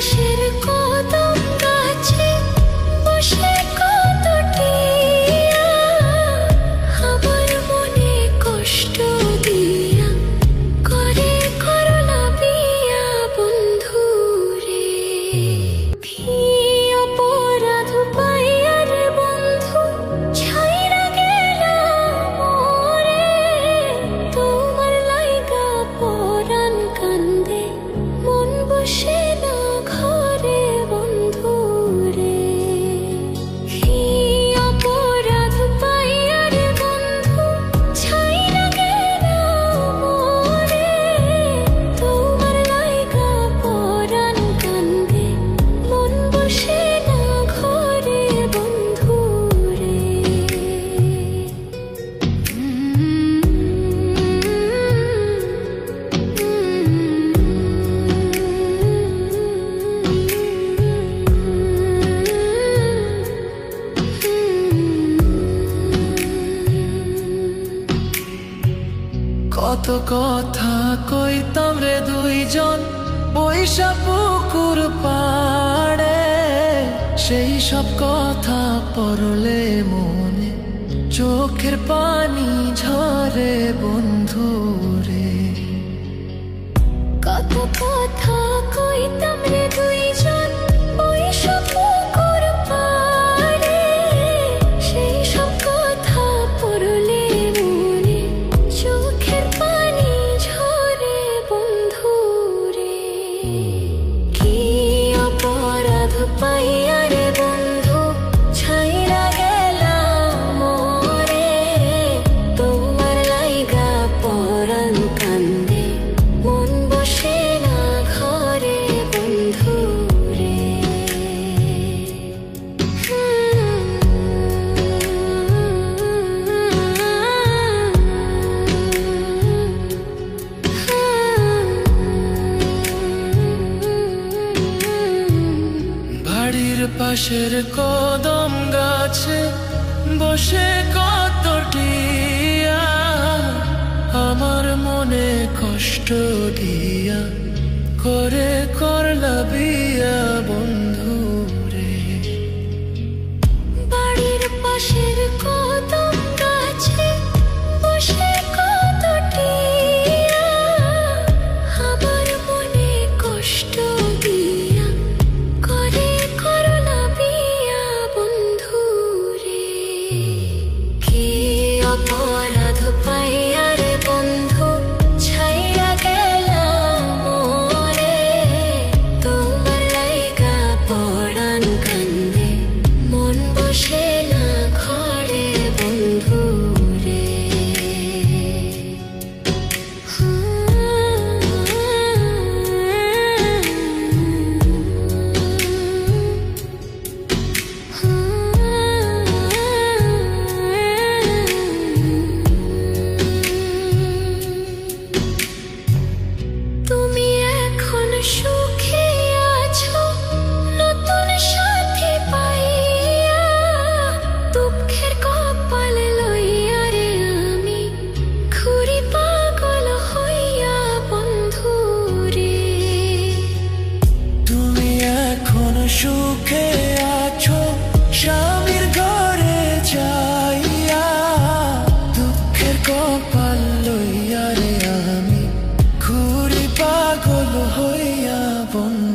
পাশের কদম গাছে বসে কত টিয়া আমার মনে কষ্ট দিয়া করে করলা বিয়া বন্ধু রে। কি অপরাধ পাইয়া রে বন্ধু ছাইরা গেলা মোরে, তোমার লাইগা পরাণ কান্দে মন বসে না ঘরে বন্ধু রে। কি অপরাধ পাইয়া রে বন্ধু ছাইরা গেলা মোরে, তোমার লাইগা পরাণ কান্দে মন বসে না ঘরে বন্ধু রে। কত কথা কইতাম রে দুইজন বৈশা পুকুর পাড়ে, সেই সব কথা পড়লে মনে চোখের পানি ঝরে বন্ধু রে। কত কথা কইতাম রে দুইজন বৈশা পুকুর পাড়ে, সেই সব কথা পড়লে মনে চোখের পানি ঝরে বন্ধু রে। কি অপরাধ পাইয়া রে বন্ধু ছাইরা গেলা মোরে, তোমার লাইগা পরাণ কান্দে মন বসে না ঘরে বন্ধু রে। বাড়ির পাশের কদম গাছে বসে কত টিয়া আমার মনে কষ্ট দিয়া করে করলা বিয়া বন্ধু রে। বাড়ির পাশের কদম গাছে বসে কত টিয়া আমার মনে কষ্ট দিয়া করে করলা বিয়া বন্ধু রে। কি অপরাধ পাইয়া রে বন্ধু ছাইরা গেলা মোরে, তোমার লাইগা পরাণ কান্দে মন বসে না ঘরে বন্ধু রে। তুমি এখন সুখে আছো নতুন সাথী পাইয়া, দুঃখের কপাল লইয়া রে আমি ঘুরি পাগল হইয়া বন্ধু রে। তুমি এখন সুখে আছো স্বামীর ঘরে যাইয়া, দুঃখের কপাল লইয়া রে আমি ঘুরি পাগল হইয়া বন্ধু